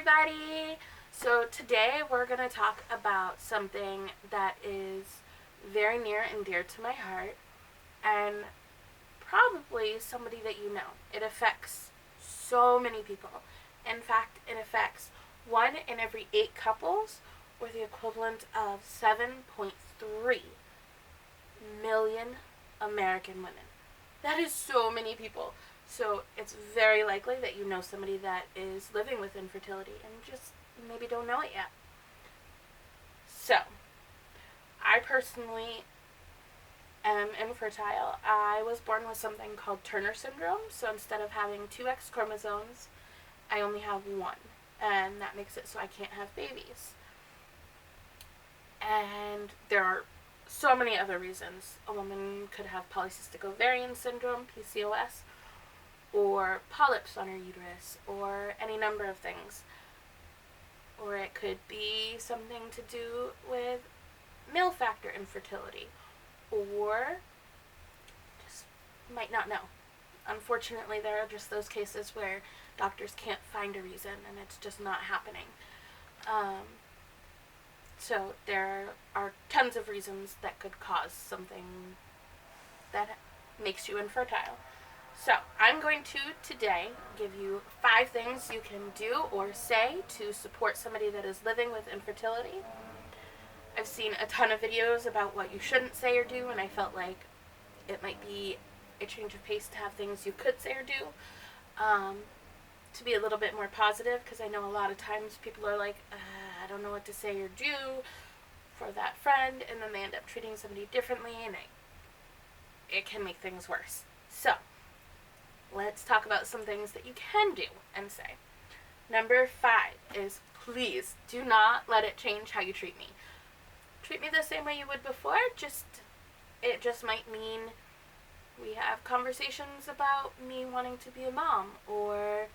everybody! So today we're going to talk about something that is very near and dear to my heart, and probably somebody that you know. It affects so many people. In fact, it affects 1 in every 8 couples, or the equivalent of 7.3 million American women. That is so many people. So it's very likely that you know somebody that is living with infertility and just maybe don't know it yet. So, I personally am infertile. I was born with something called Turner syndrome. So instead of having 2 X chromosomes, I only have 1. And that makes it so I can't have babies. And there are so many other reasons. A woman could have polycystic ovarian syndrome, PCOS, or polyps on her uterus, or any number of things. Or it could be something to do with male factor infertility, or just might not know. Unfortunately, there are just those cases where doctors can't find a reason and it's just not happening. So there are tons of reasons that could cause something that makes you infertile. So I'm going to today give you 5 things you can do or say to support somebody that is living with infertility. I've seen a ton of videos about what you shouldn't say or do, and I felt like it might be a change of pace to have things you could say or do, to be a little bit more positive, because I know a lot of times people are like, I don't know what to say or do for that friend, and then they end up treating somebody differently, and it can make things worse. So, let's talk about some things that you can do and say. Number 5 is, please do not let it change how you treat me. Treat me the same way you would before, it just might mean we have conversations about me wanting to be a mom, or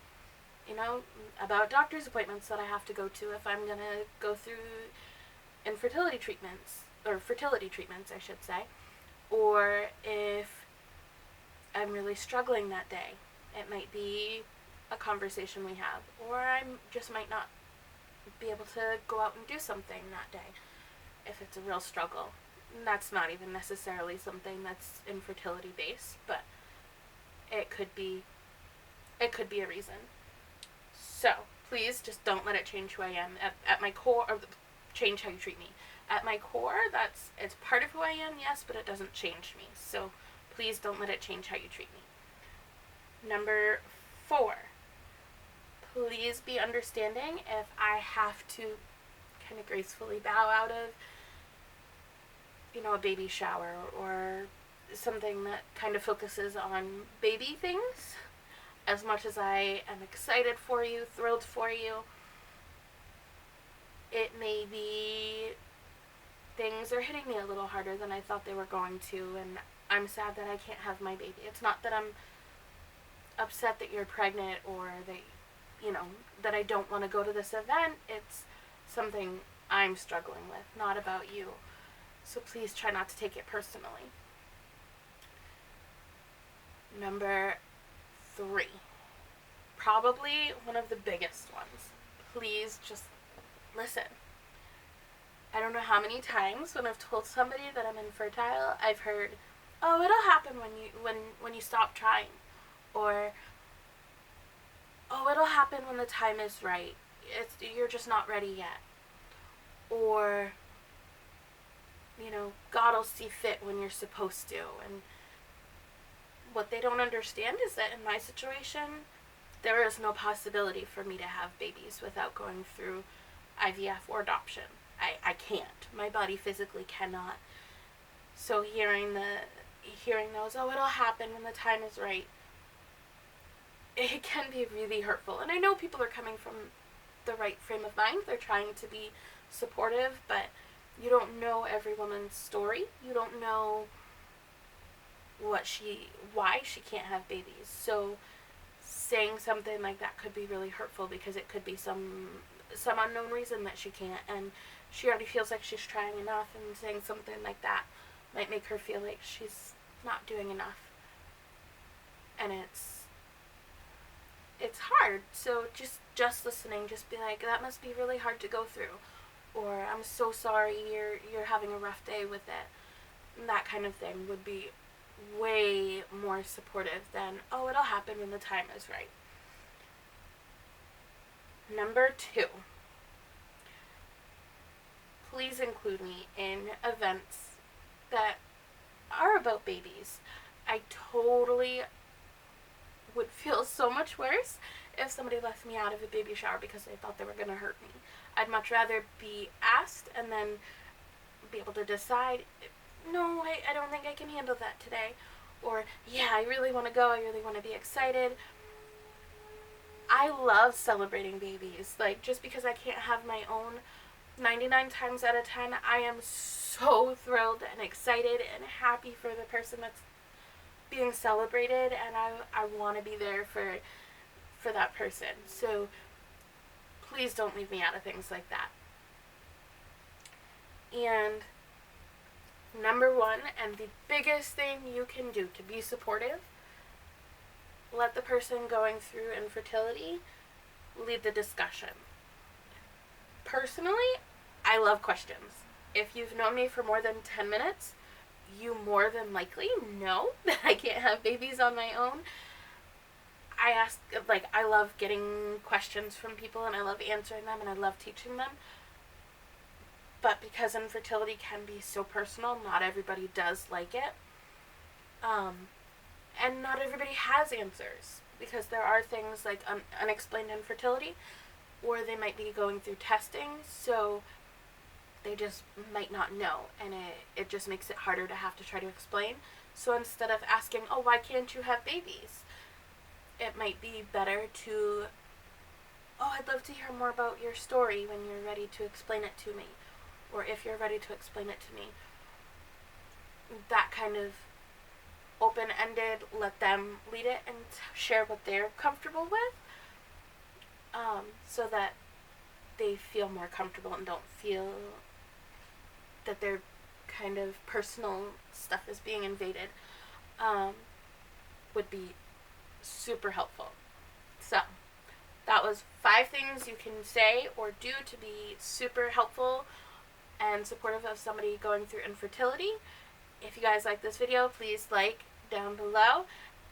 about doctor's appointments that I have to go to if I'm going to go through infertility treatments, or fertility treatments, I should say, or if I'm really struggling that day. It might be a conversation we have, or I just might not be able to go out and do something that day if it's a real struggle. And that's not even necessarily something that's infertility based, but it could be a reason. So, please just don't let it change who I am. At my core, or change how you treat me. At my core, it's part of who I am, yes, but it doesn't change me. So, please don't let it change how you treat me. Number 4, please be understanding if I have to kind of gracefully bow out of, a baby shower or something that kind of focuses on baby things. As much as I am excited for you, thrilled for you, it may be things are hitting me a little harder than I thought they were going to, and I'm sad that I can't have my baby. It's not that I'm upset that you're pregnant or that I don't want to go to this event. It's something I'm struggling with, not about you. So please try not to take it personally. Number 3. Probably one of the biggest ones. Please just listen. I don't know how many times when I've told somebody that I'm infertile, I've heard, "Oh, it'll happen when you stop trying," or, "Oh, it'll happen when the time is right. You're just not ready yet," or, "God will see fit when you're supposed to." And what they don't understand is that in my situation, there is no possibility for me to have babies without going through IVF or adoption. I can't. My body physically cannot. So hearing those, "Oh, it'll happen when the time is right," it can be really hurtful. And I know people are coming from the right frame of mind. They're trying to be supportive, but you don't know every woman's story. You don't know why she can't have babies. So saying something like that could be really hurtful, because it could be some unknown reason that she can't, and she already feels like she's trying enough, and saying something like that might make her feel like she's not doing enough. And it's hard. So just listening, just be like, that must be really hard to go through, or I'm so sorry you're having a rough day with it. And that kind of thing would be way more supportive than, oh, it'll happen when the time is right. Number 2, please include me in events that are about babies. I totally would feel so much worse if somebody left me out of a baby shower because they thought they were going to hurt me. I'd much rather be asked and then be able to decide, no, I don't think I can handle that today. Or, yeah, I really want to go. I really want to be excited. I love celebrating babies. Like, just because I can't have my own, 99 times out of 10, I am so thrilled and excited and happy for the person that's being celebrated, and I want to be there for that person. So please don't leave me out of things like that. And number 1, and the biggest thing you can do to be supportive, let the person going through infertility lead the discussion. Personally, I love questions. If you've known me for more than 10 minutes, you more than likely know that I can't have babies on my own. I love getting questions from people, and I love answering them, and I love teaching them. But because infertility can be so personal, not everybody does like it. And not everybody has answers, because there are things like unexplained infertility, or they might be going through testing, so they just might not know, and it just makes it harder to have to try to explain. So instead of asking, oh, why can't you have babies, it might be better to, oh, I'd love to hear more about your story when you're ready to explain it to me, or if you're ready to explain it to me. That kind of open-ended, let them lead it and share what they're comfortable with, so that they feel more comfortable and don't feel that their kind of personal stuff is being invaded, would be super helpful. So that was 5 things you can say or do to be super helpful and supportive of somebody going through infertility. If you guys like this video, please like down below.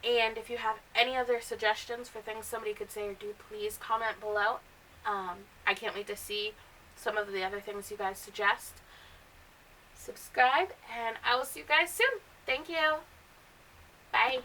And if you have any other suggestions for things somebody could say or do, please comment below. I can't wait to see some of the other things you guys suggest. Subscribe, and I will see you guys soon. Thank you. Bye.